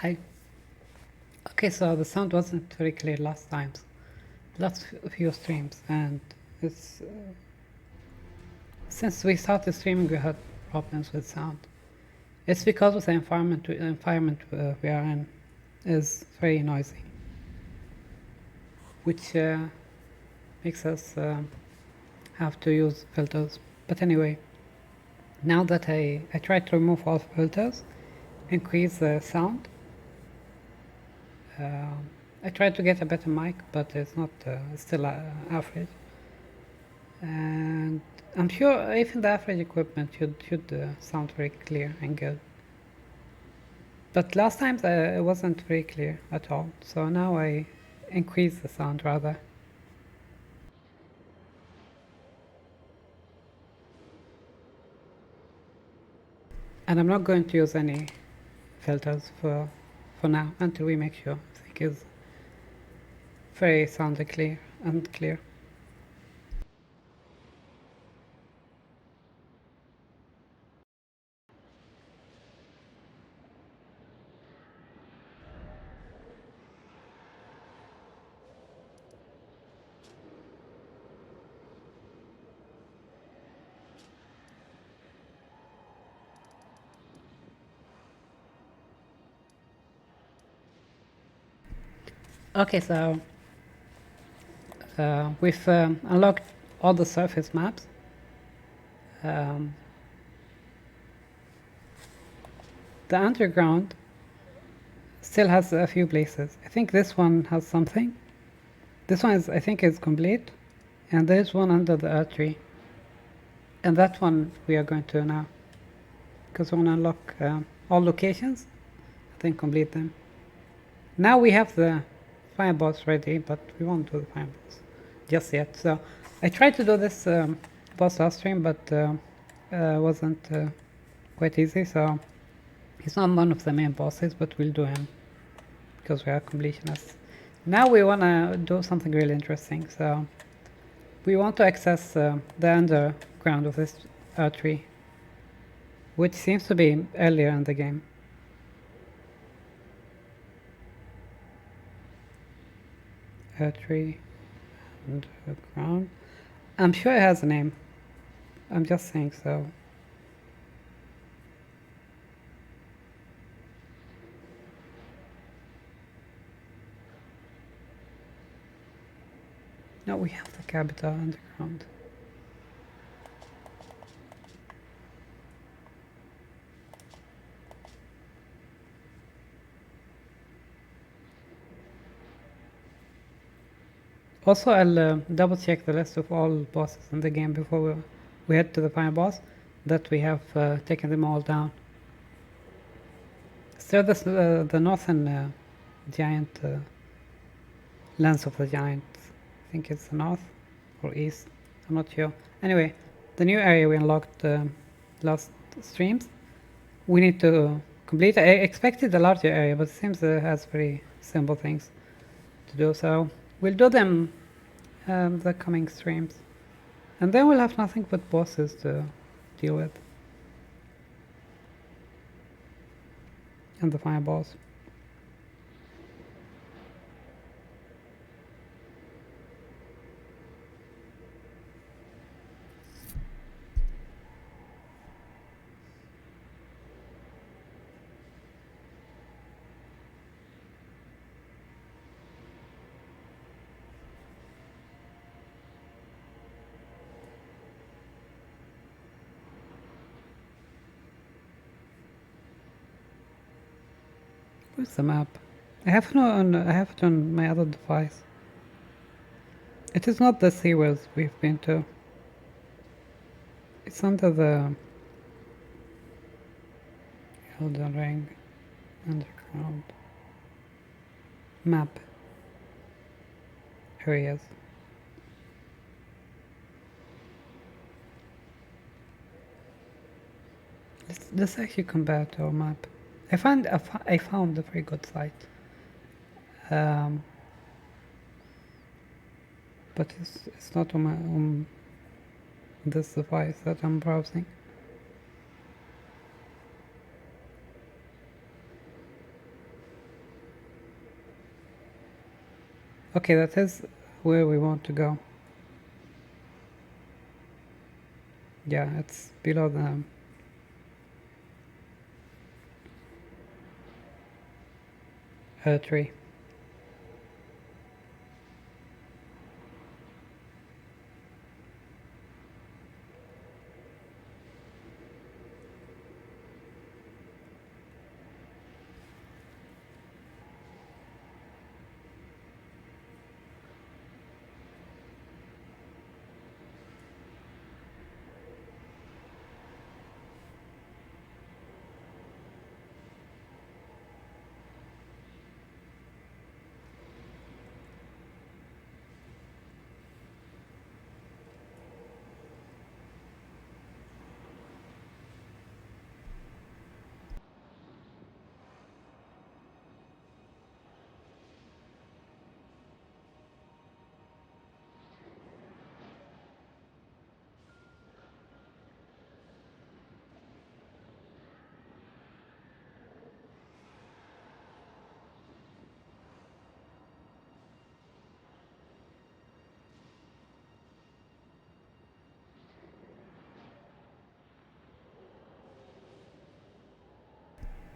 Hi. Okay, so the sound wasn't very clear last few streams, and it's since we started streaming, we had problems with sound. It's because of the environment we are in is very noisy, which makes us have to use filters. But anyway, now that I tried to remove all filters, increase the sound. I tried to get a better mic, but it's not. It's still average. And I'm sure even the average equipment should sound very clear and good. But last time it wasn't very clear at all, so now I increase the sound rather. And I'm not going to use any filters for now until we make sure everything is very sounded clear and clear. Okay, so we've unlocked all the surface maps. The underground still has a few places. I think this one has something. This one I think is complete. And there's one under the artery. And that one we are going to now. Because we want to unlock all locations. I think complete them. Now we have the fire boss ready, but we won't do the fire boss just yet. So I tried to do this boss last stream, but wasn't quite easy. So he's not one of the main bosses, but we'll do him because we are completionists. Now we want to do something really interesting. So we want to access the underground of this artery, which seems to be earlier in the game. Artery underground. I'm sure it has a name. I'm just saying so. No, we have the capital underground. Also, I'll double check the list of all bosses in the game before we head to the final boss, that we have taken them all down. Still, this, the northern giant lens of the giant. I think it's the north or east. I'm not sure. Anyway, the new area we unlocked last streams. We need to complete. I expected a larger area, but it seems it has very simple things to do. So we'll do them the coming streams, and then we'll have nothing but bosses to deal with, and the final boss. Where's the map? I have it on my other device. It is not the seawells we've been to. It's under the Elden Ring underground map areas. Let's actually compare to our map. I found a very good site, but it's not on this device that I'm browsing. Okay, that is where we want to go. Yeah, it's below the tree.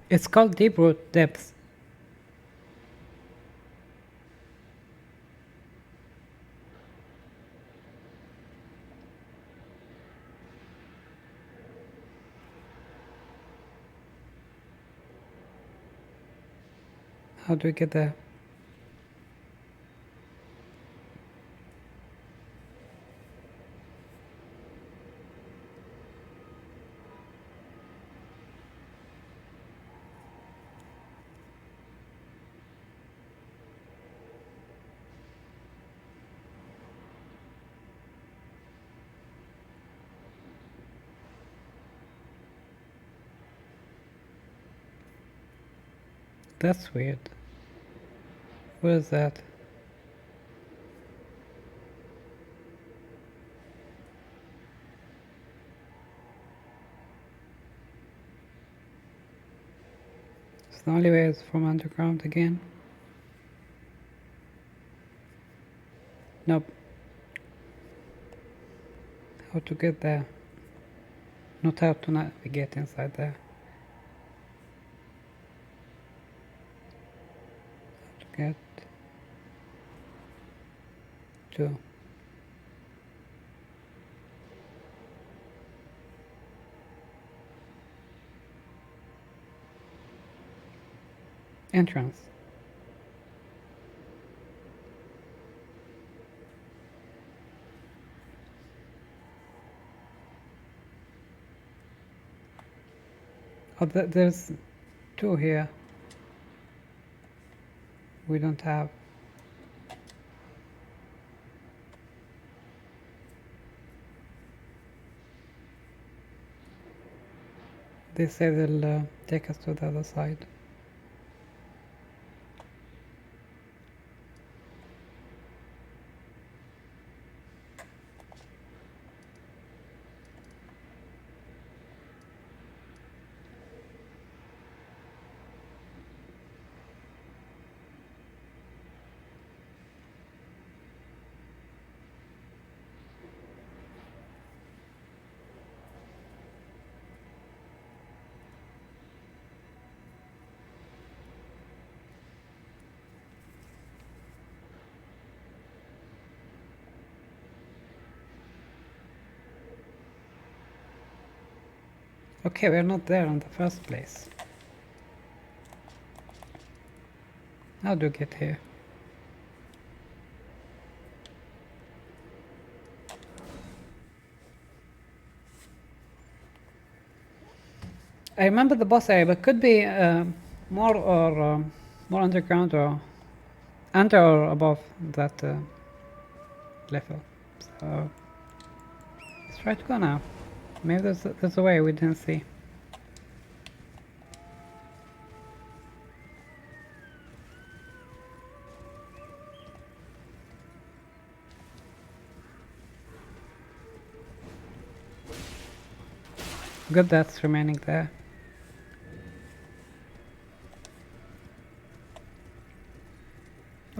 It's called deep root depth. How do we get there? That's weird. What is that? So the only way is from underground again? Nope. How to get there? Not how to navigate inside there. How to get to entrance. Oh, there's two here. We don't have. They say they'll take us to the other side. Okay, we're not there in the first place. How do we get here? I remember the boss area, but it could be more underground or under or above that level. So let's try to go now. Maybe there's a way we didn't see. Good, that's remaining there.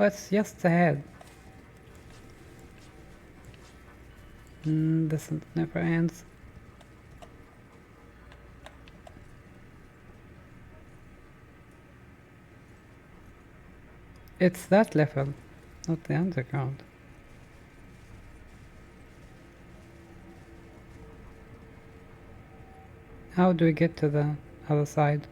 Oh, it's just ahead. This never ends. It's that level, not the underground. How do we get to the other side?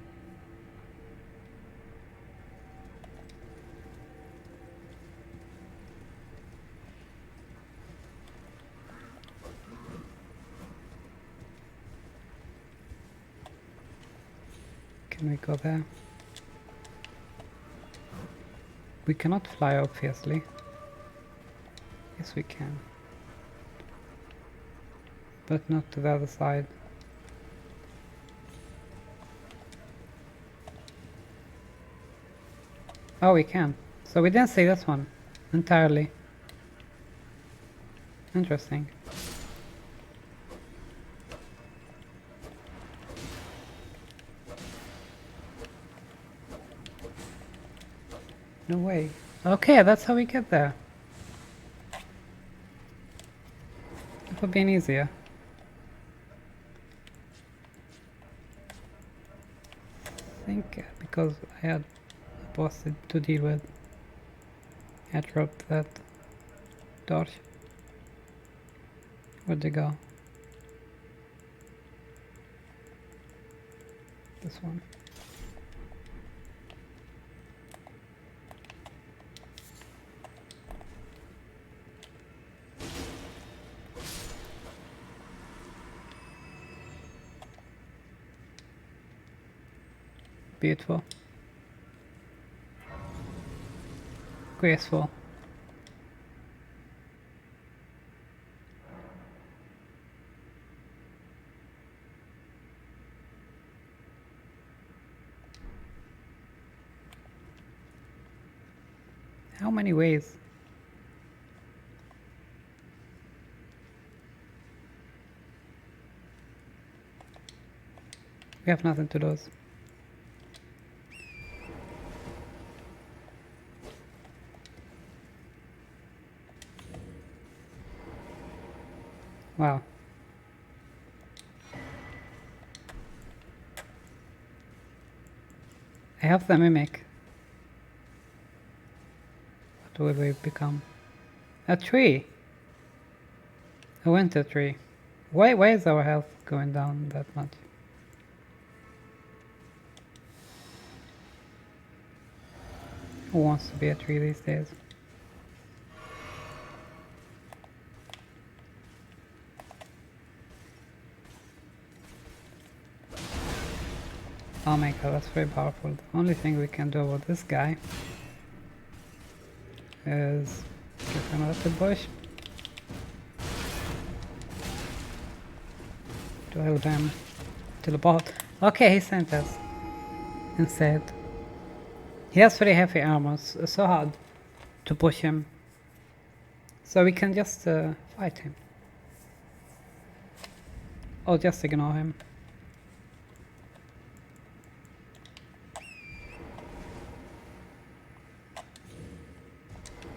Can we go there? We cannot fly, obviously. Yes, we can. But not to the other side. Oh, we can. So we didn't see this one entirely. Interesting. No way. Okay, that's how we get there. It would have been easier. I think because I had a boss to deal with, I dropped that torch. Where'd they go? This one. Beautiful. Graceful. How many ways? We have nothing to lose. Wow. I have the mimic. What will we become? A tree! A winter tree. Why is our health going down that much? Who wants to be a tree these days? Oh my god, that's very powerful. The only thing we can do about this guy is give him a little bush to help him teleport. Okay, he sent us instead. He has very heavy armor, so hard to push him. So we can just fight him. Or just ignore him.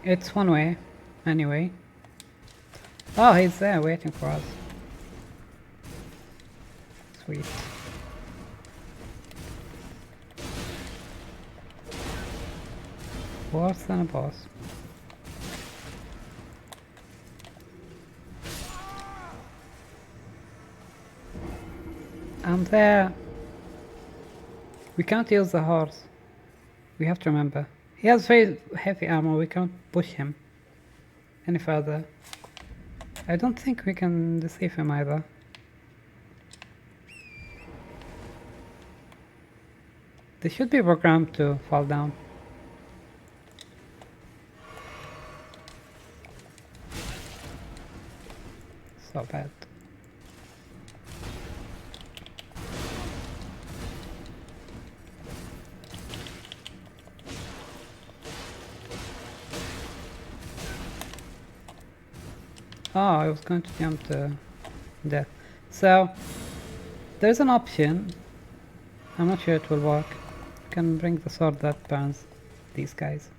It's one way, anyway. Oh, he's there waiting for us. Sweet. Worse than a boss. I'm there. We can't use the horse. We have to remember. He has very heavy armor, we can't push him any further. I don't think we can deceive him either. They should be programmed to fall down. So bad. Oh, I was going to jump to death. So, there's an option. I'm not sure it will work. You can bring the sword that burns these guys.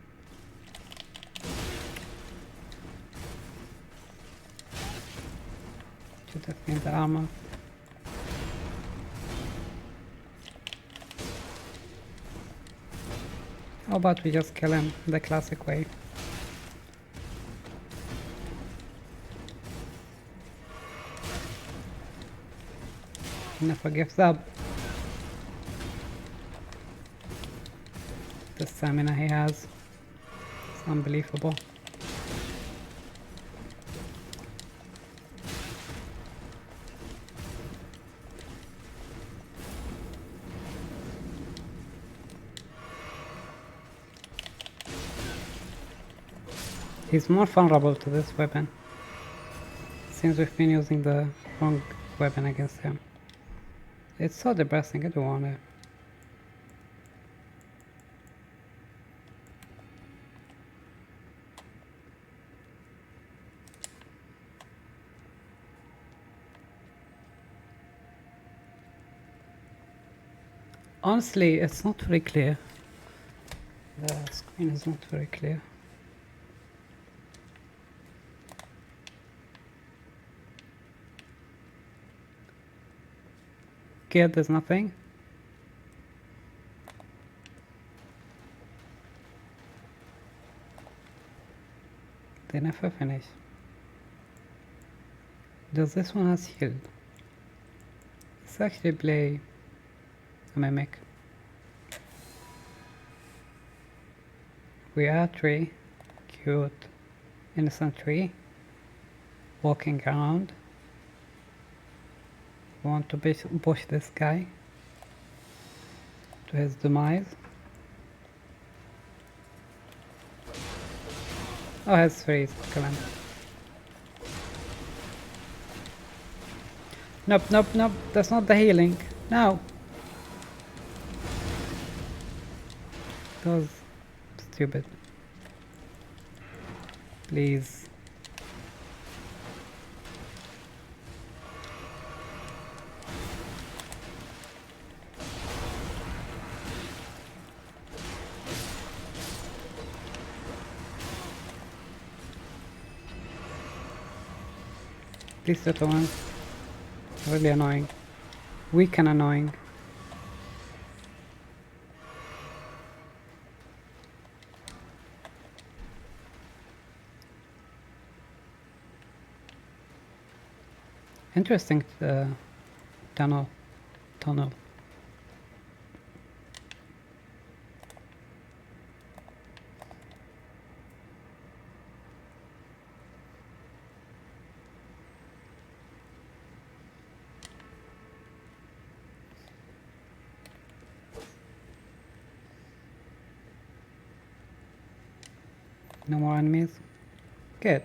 just need the armor. How about we just kill him the classic way? Never gives up. The stamina he has is unbelievable. He's more vulnerable to this weapon. Seems we've been using the wrong weapon against him. It's so depressing, I don't want it. Honestly, it's not very clear. The screen is not very clear. Okay, there's nothing. They never finish. Does this one has healed? Let's actually play a mimic. We are a tree, cute, innocent tree, walking around. We want to push this guy to his demise. Oh, his freeze, kill him. Nope, nope, nope, that's not the healing. No! That was stupid. Please. These little ones. Really annoying. Weak and annoying. Interesting tunnel. No more enemies. Good.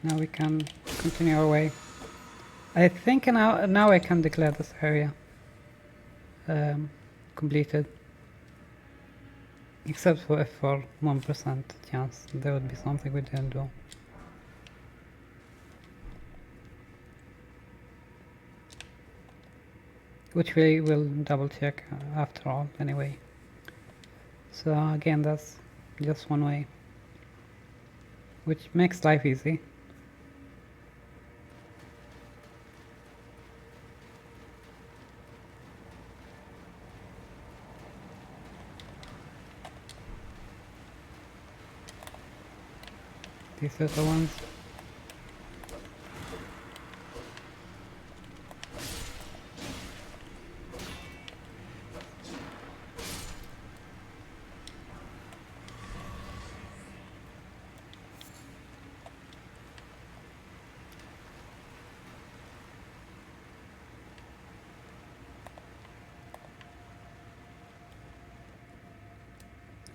Now we can continue our way. I think now I can declare this area completed. Except for 1% chance there would be something we didn't do. Which we will double check after all anyway. So again, that's just one way, which makes life easy. These little ones.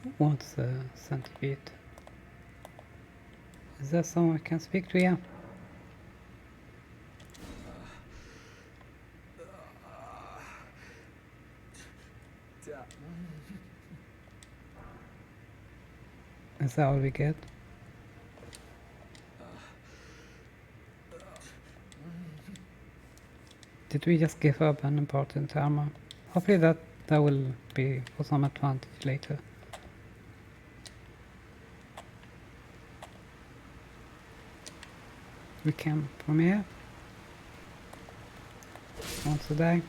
Who wants a centipede? Is there someone I can speak to? Yeah. Is that all we get? Did we just give up an important armor? Hopefully that will be for some advantage later. We came from here. Wants to die.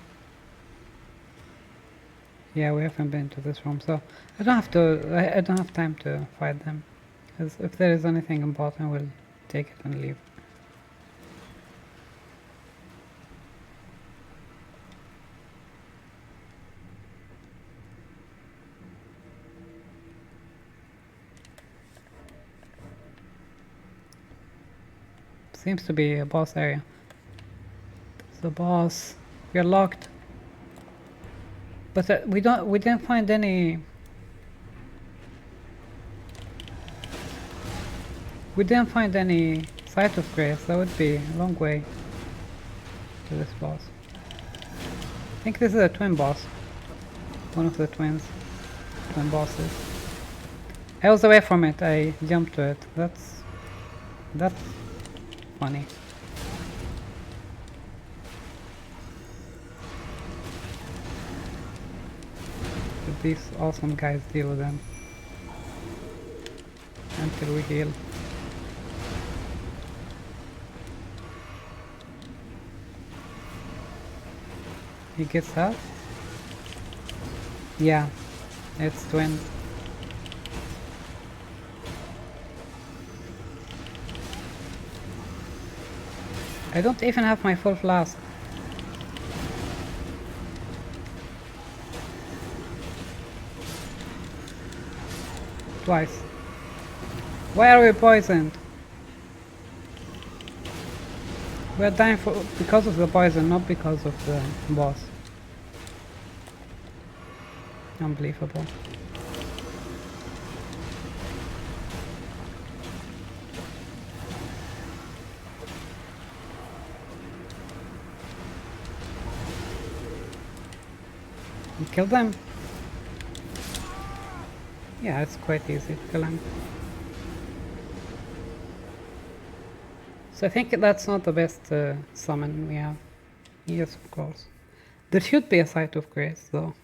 Yeah, we haven't been to this room, so I don't have to. I don't have time to fight them. Because if there is anything important, we'll take it and leave. Seems to be a boss area. The boss. We're locked. But we didn't find any. We didn't find any site of grace. That would be a long way to this boss. I think this is a twin boss. One of the twin bosses. I was away from it. I jumped to it. That's funny. But these awesome guys deal with them until we heal. He gets out? Yeah, it's twin. I don't even have my full flask. Twice. Why are we poisoned? We're dying because of the poison, not because of the boss. Unbelievable. You kill them? Yeah, it's quite easy to kill him. So I think that's not the best summon we have. Yes, of course. There should be a site of grace, though.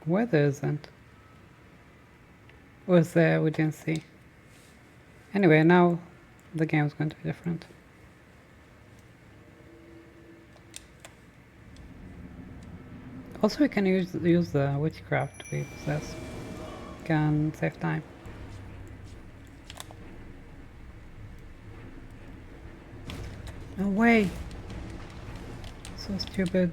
Where there isn't? Was there? We didn't see. Anyway, now the game is going to be different. Also, we can use the witchcraft we possess. Can save time. No way! So stupid.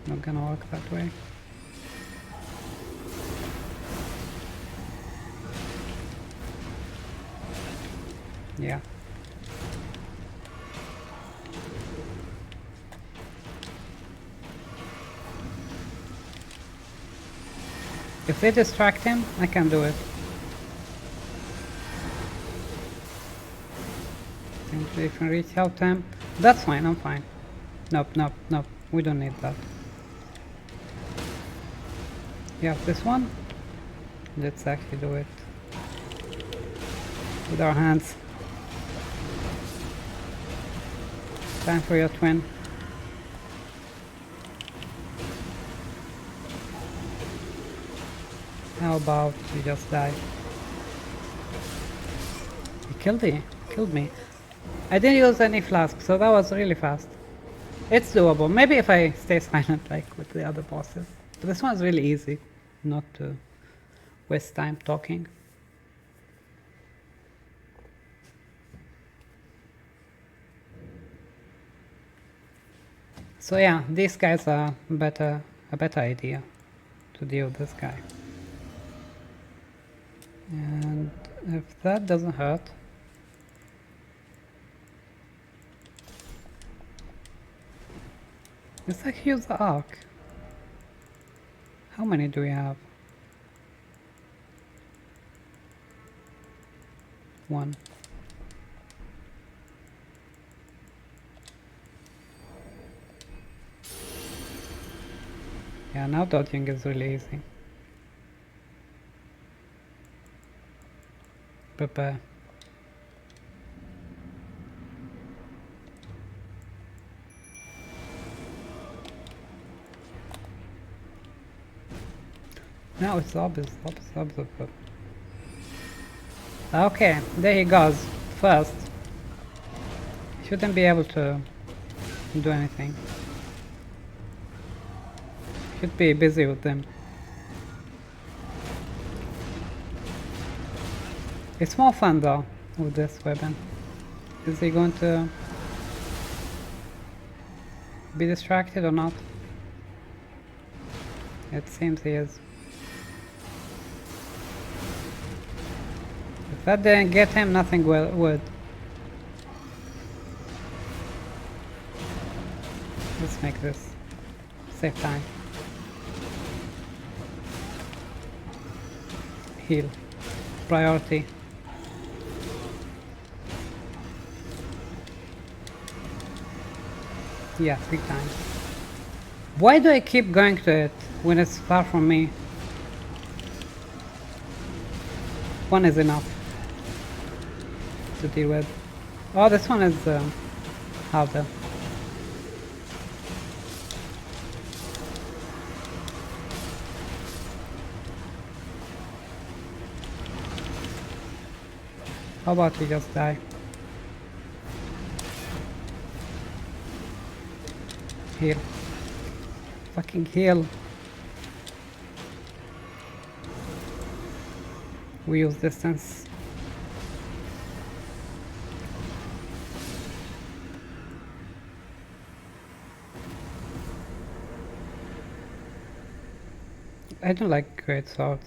Not gonna walk that way. Yeah. If they distract him, I can do it. Think we can reach out to him. That's fine, I'm fine. Nope, nope, nope. We don't need that. You have this one? Let's actually do it with our hands. Time for your twin. How about you just die? He killed me. I didn't use any flask, so that was really fast. It's doable. Maybe if I stay silent like with the other bosses. But this one's really easy, not to waste time talking. So yeah, these guys are a better idea to deal with this guy. And if that doesn't hurt, let's actually use the arc. How many do we have? 1. Yeah, now dodging is really easy. Prepare. No, it's obvious. Okay, there he goes. First. Shouldn't be able to do anything. Should be busy with them. It's more fun though with this weapon. Is he going to be distracted or not? It seems he is. If that didn't get him, nothing would. Let's make this save time. Heal. Priority. Yeah, 3 times. Why do I keep going to it when it's far from me? One is enough to deal with. Oh, this one is harder. How about we just die? Heal. Fucking heal. We use distance. I don't like great swords.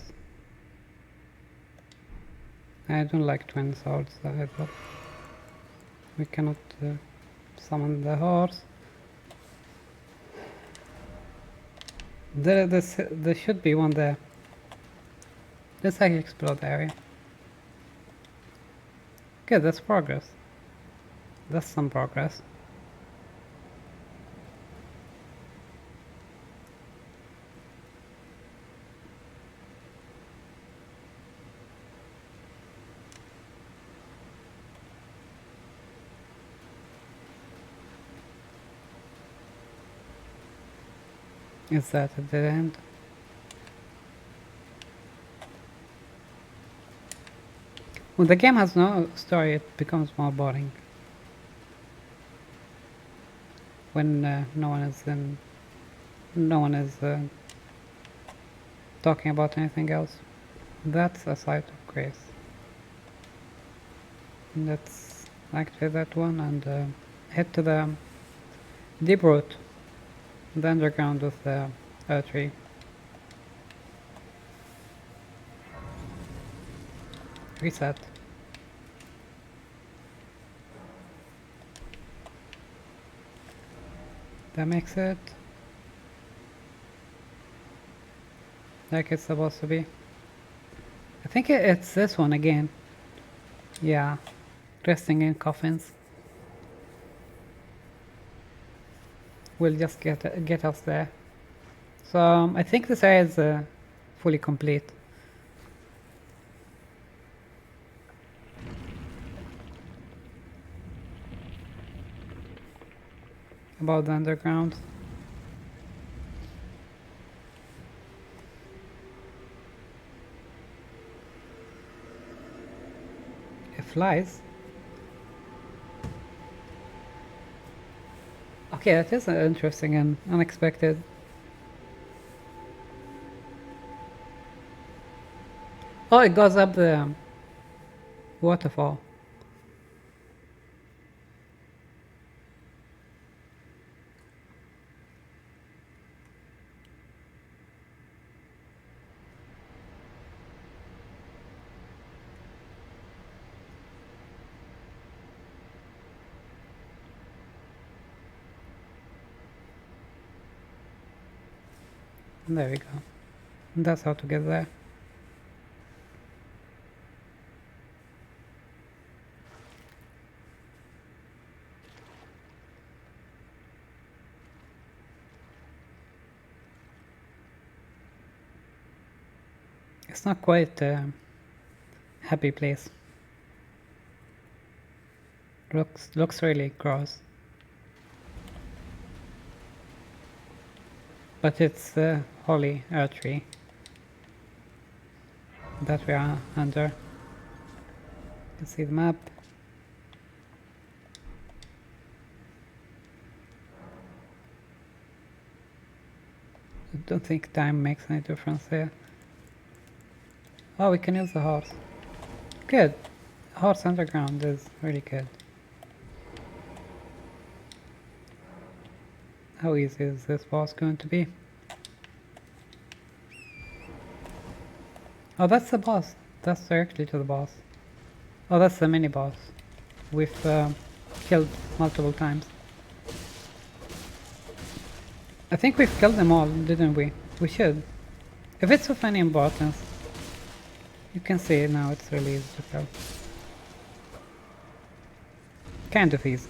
I don't like twin swords either. We cannot summon the horse. There should be one there. Let's actually explore the area. Good, that's progress. That's some progress. Is that a dead end? When the game has no story, it becomes more boring. When no one is talking about anything else. That's a site of grace. Let's activate that one and head to the deep route, the underground with the tree. Reset. That makes it like it's supposed to be. I think it's this one again. Yeah, resting in coffins. Will just get us there. So I think this area is fully complete. About the underground. It flies. Okay, that is interesting and unexpected. Oh, it goes up the waterfall. There we go. That's how to get there. It's not quite a happy place. Looks really gross. But it's a holy earth tree. that we are under. You can see the map. I don't think time makes any difference here. Oh, we can use the horse. Good. Horse underground is really good. How easy is this boss going to be? Oh, that's the boss. That's directly to the boss. Oh, that's the mini boss. We've killed multiple times. I think we've killed them all, didn't we? We should. If it's of any importance, you can see now it's really easy to kill. Kind of easy.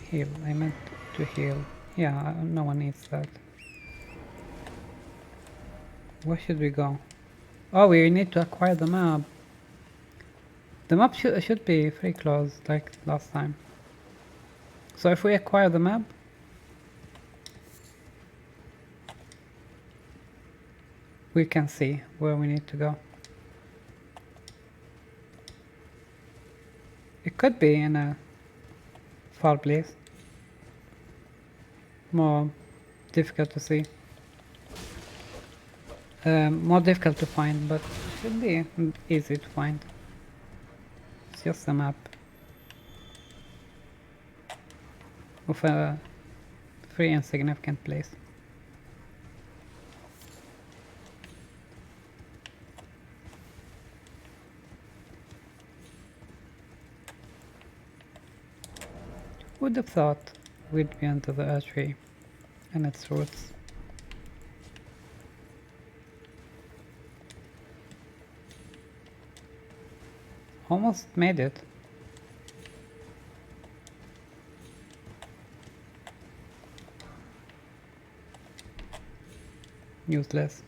Heal. I meant to heal. Yeah, no one needs that. Where should we go? Oh, we need to acquire the map. The map should be pretty close, like last time. So if we acquire the map, we can see where we need to go. It could be in a far place. More difficult to see. More difficult to find, but should be easy to find. It's just a map of a very insignificant place. Would have thought we'd be into the tree and its roots. Almost made it. Useless.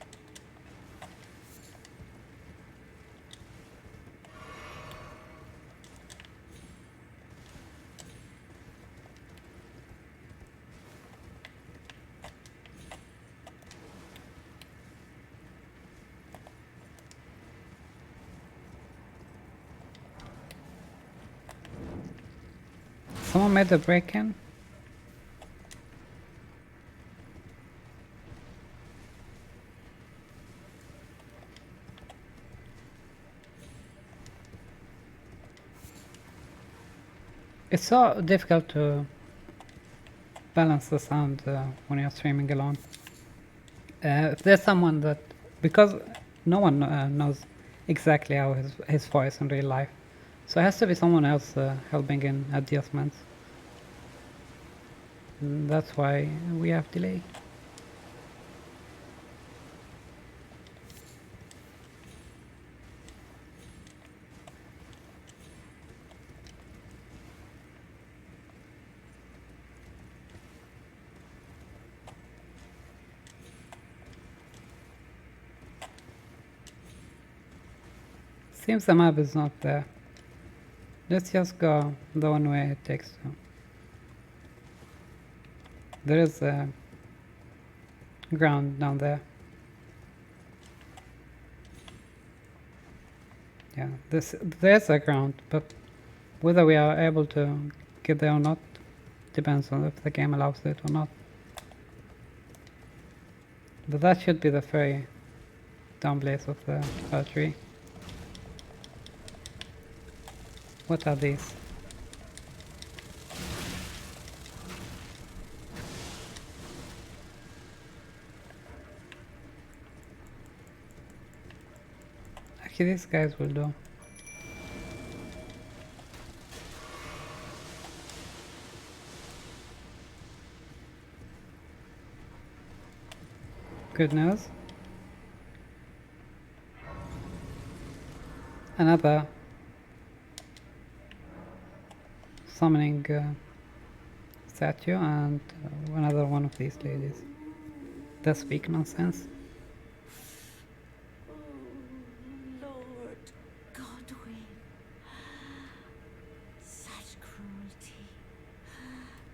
Someone made a break-in? It's so difficult to balance the sound when you're streaming alone. If there's someone that... because no one knows exactly how his voice in real life. So it has to be someone else helping in adjustments. And that's why we have delay. Seems the map is not there. Let's just go the one way it takes to. There is a ground down there. Yeah, there's a ground, but whether we are able to get there or not depends on if the game allows it or not. But that should be the very down place of the tree. What are these? Actually, these guys will do. Good news. Another summoning statue and another one of these ladies that speak nonsense. Lord Godwin, such cruelty,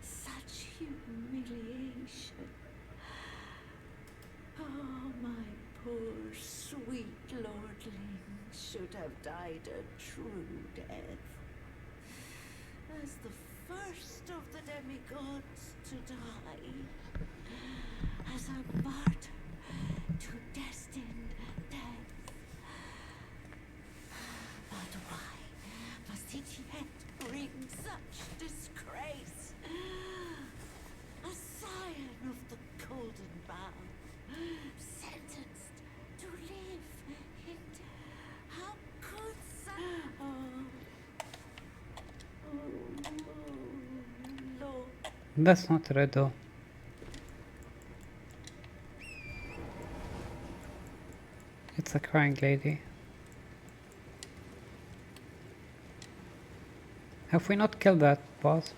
such humiliation. Oh, my lordling should have died a true death. As the first of the demigods to die. As a martyr to destined death. But why must it yet bring such disgrace? A scion of the golden bough, sentenced to live in how could Lord. That's not red though. It's a crying lady. Have we not killed that boss?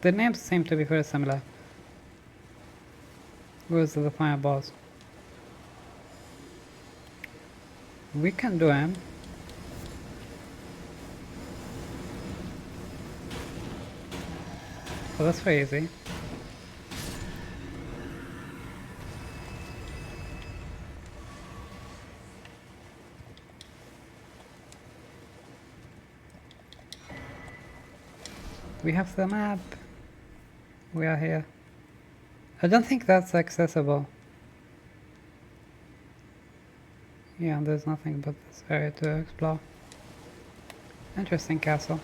The names seem to be very similar. Where's the final boss? We can do him. Oh, that's very easy. We have the map. We are here. I don't think that's accessible. Yeah, there's nothing but this area to explore. Interesting castle.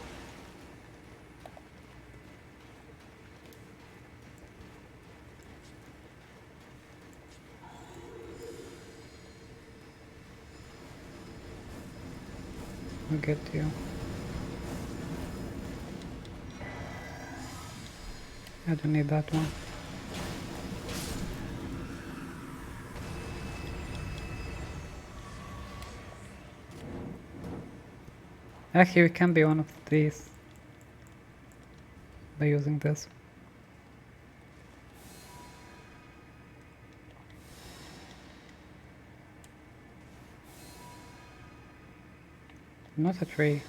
I'll get to you. I don't need that one. Actually, we can be one of these by using this. Not a tree.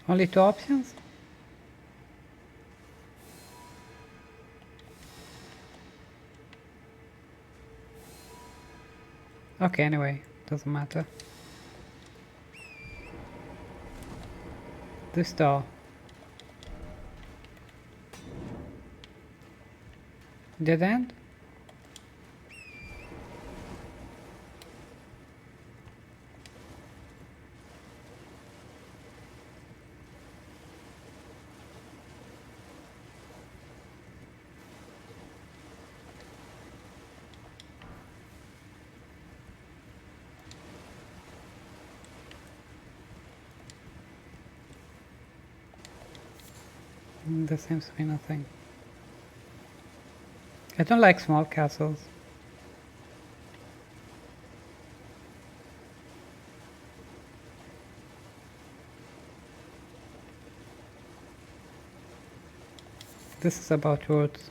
Only two options? Okay, anyway, doesn't matter. This door. Dead end? There seems to be nothing. I don't like small castles. This is about roads.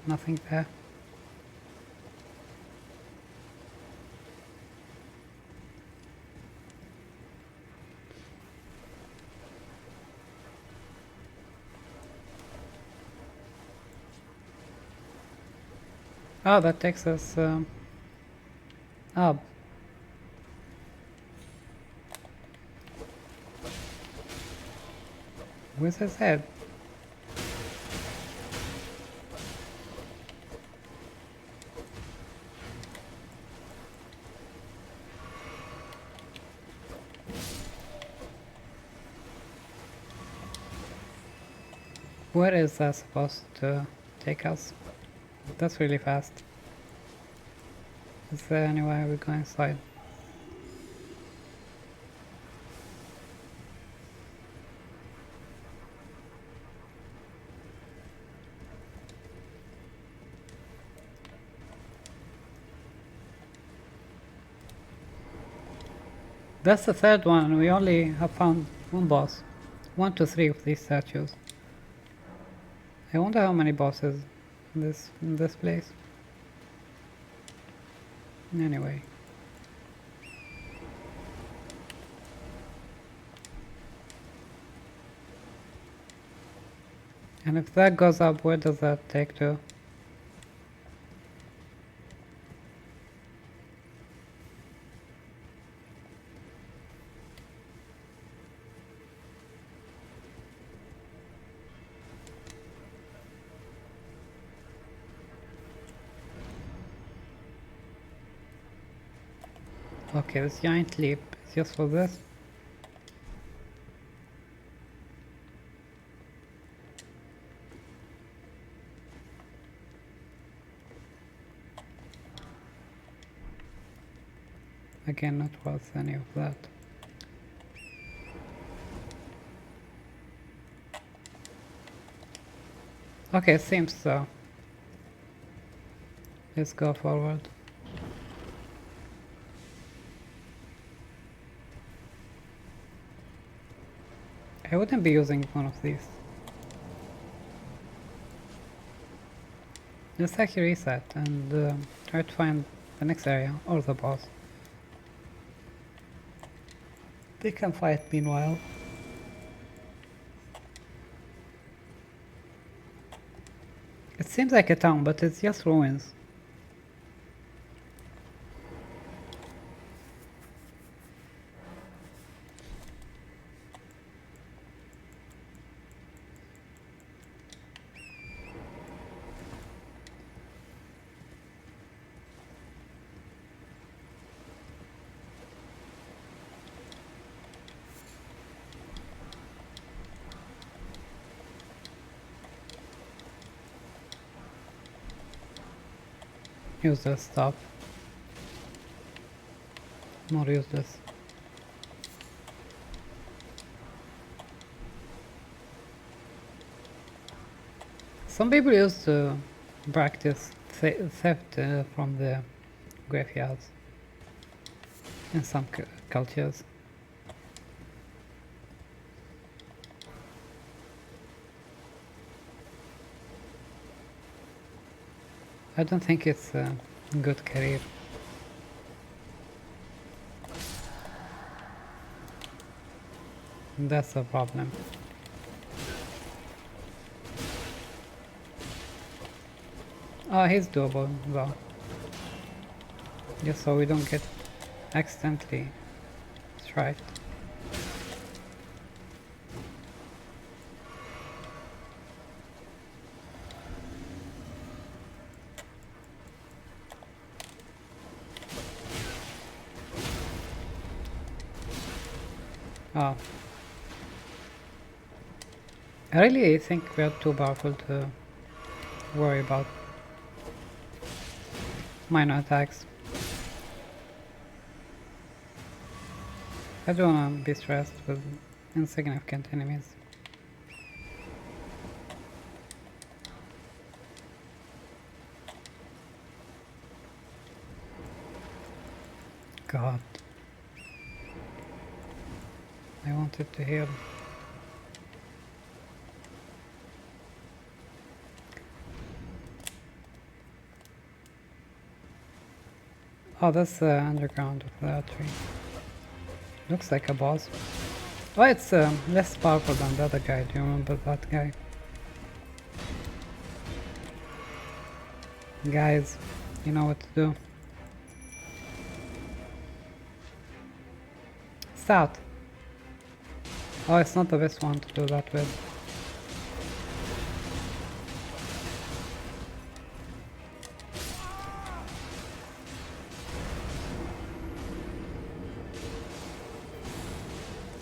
Nothing there. Oh, that takes us up. Where's his head? Where is that supposed to take us? That's really fast. Is there anywhere we go inside? That's the third one, and we only have found one boss. 1 to 3 of these statues. I wonder how many bosses in this place. Anyway. And if that goes up, where does that take to? Okay, this giant leap is just for this. Again, not worth any of that. Okay, seems so. Let's go forward. I wouldn't be using one of these. Let's actually reset and try to find the next area or the boss. They can fight meanwhile. It seems like a town, but it's just ruins. Useless stuff. More useless. Some people used to practice theft from the graveyards in some cultures. I don't think it's a good career. That's the problem. Oh, he's doable though. Just so we don't get accidentally striked. Oh. I really think we are too powerful to worry about minor attacks. I don't want to be stressed with insignificant enemies. God. I wanted to heal. Oh, that's the underground of the tree. Looks like a boss. Oh, it's less powerful than the other guy. Do you remember that guy? Guys, you know what to do. Start. Oh, it's not the best one to do that with.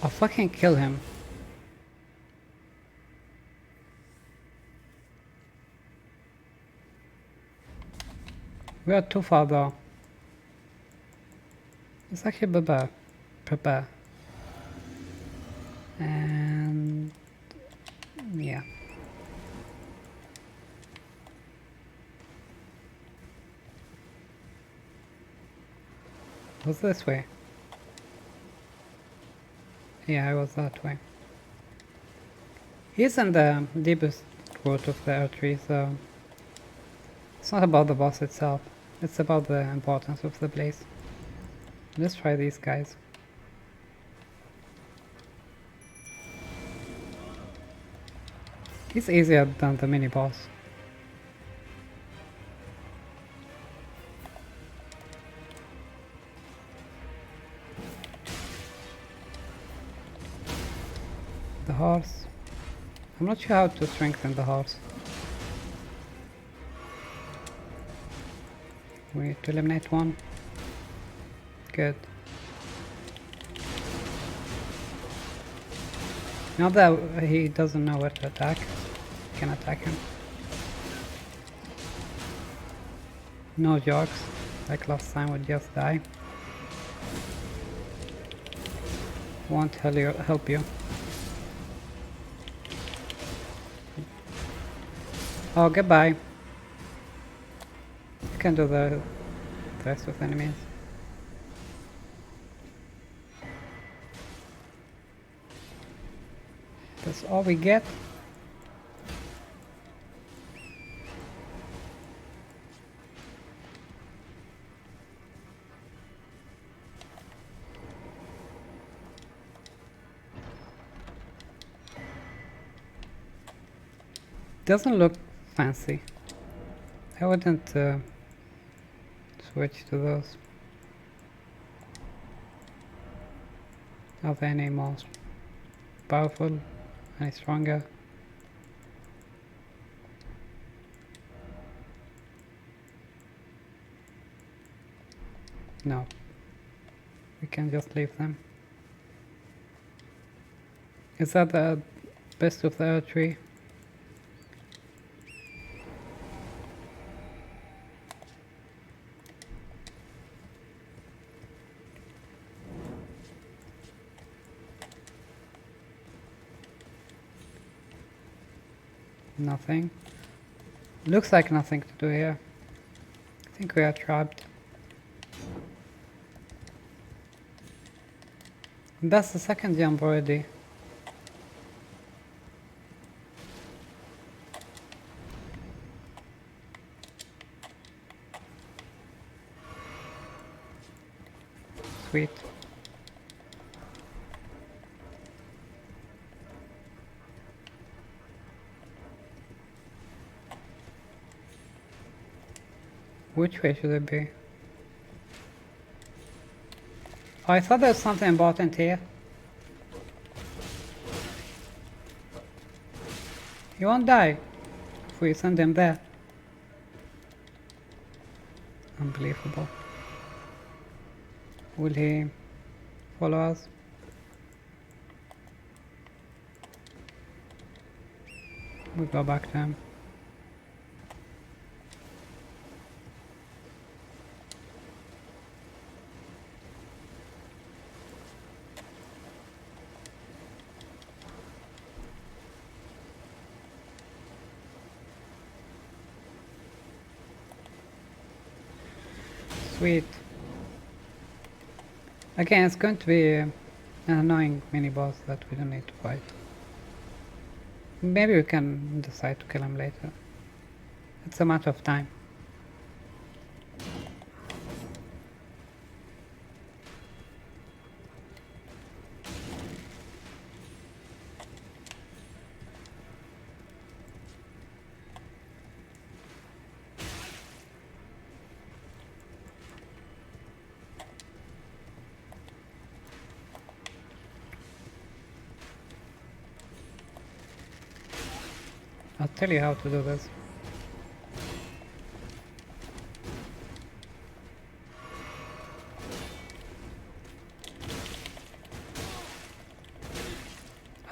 I'll fucking kill him. We are too far though. Let's actually prepare. And yeah. What's this way? Yeah, I was that way. He's in the deepest root of the earth tree, so it's not about the boss itself. It's about the importance of the place. Let's try these guys. He's easier than the mini boss. The horse. I'm not sure how to strengthen the horse. We need to eliminate one. Good. Now that he doesn't know where to attack, you can attack him. No jokes, like last time would just die. Won't help you. Oh, goodbye. You can do the rest with enemies. That's all we get. Doesn't look fancy. I wouldn't switch to those. Are they any more powerful? Any stronger? No. We can just leave them. Is that the best of the tree? Nothing. Looks like nothing to do here. I think we are trapped. That's the second jump already. Sweet. Which way should it be? Oh, I thought there was something important here. He won't die if we send him there. Unbelievable. Will he follow us? We go back to him. Sweet. Again, it's going to be an annoying mini boss that we don't need to fight. Maybe we can decide to kill him later. It's a matter of time. I'll tell you how to do this.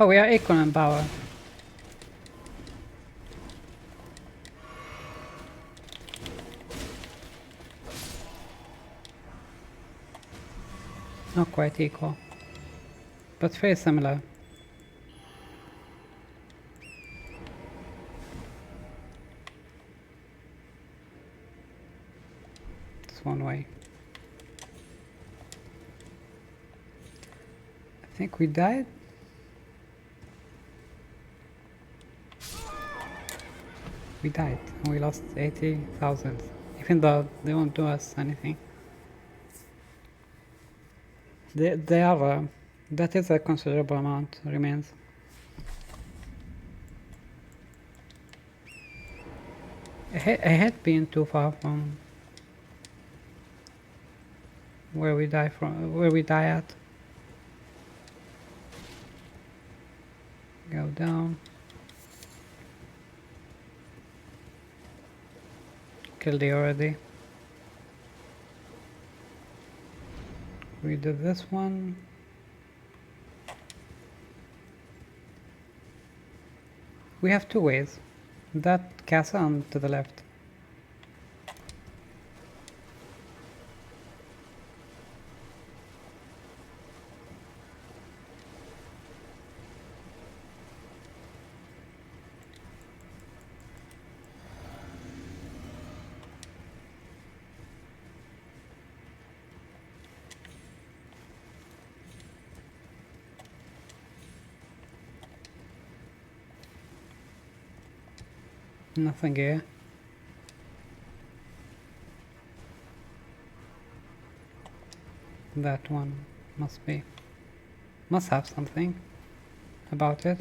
Oh, we are equal in power. Not quite equal, but very similar. It's one way. I think we died. We died and we lost 80,000, even though they won't do us anything. They are, that is a considerable amount remains. I hate being too far from where we die at. Go down. Killed it already. We did this one. We have two ways. That castle and to the left. Nothing here. That one must have something about it.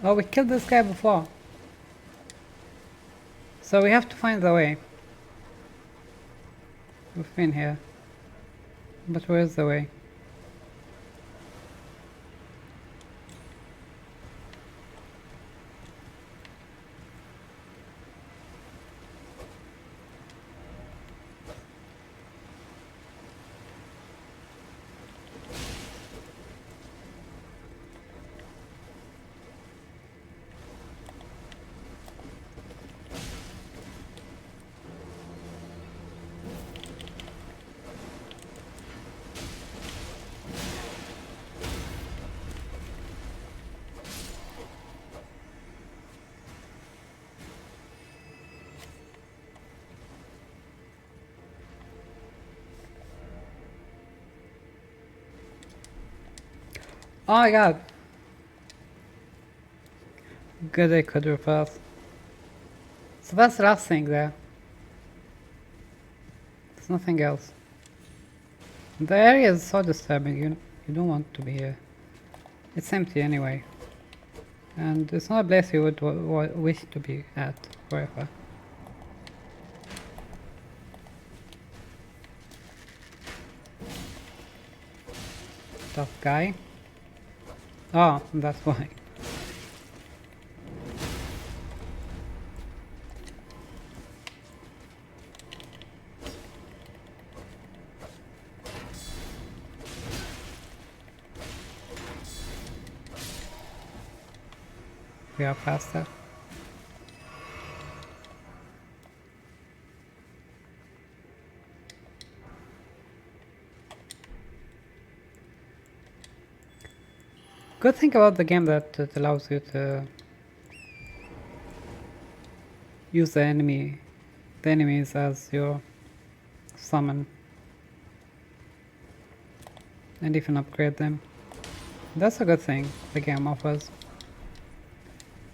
Oh, we killed this guy before. So we have to find the way. We've been here. But where's the way? Oh my god! Good, I could repass. So that's the last thing there. There's nothing else. The area is so disturbing, you don't want to be here. It's empty anyway. And it's not a place you would wish to be at forever. Tough guy. Oh, that's why. We are past that. Good thing about the game that it allows you to use the enemies as your summon, and even upgrade them. That's a good thing the game offers.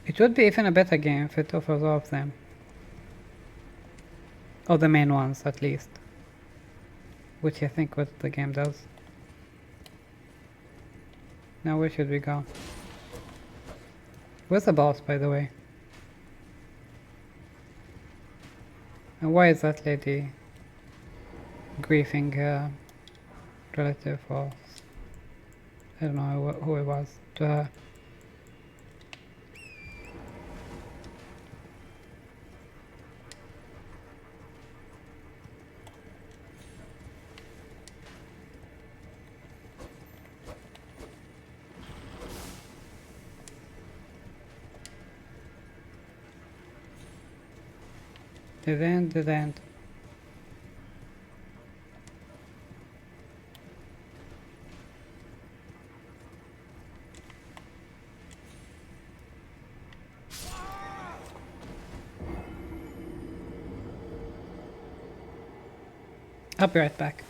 It would be even a better game if it offers all of them. Or the main ones at least. Which I think what the game does. Now where should we go? Where's the boss, by the way? And why is that lady grieving her relative, or I don't know who it was, to her? Dead end, dead end. I'll be right back.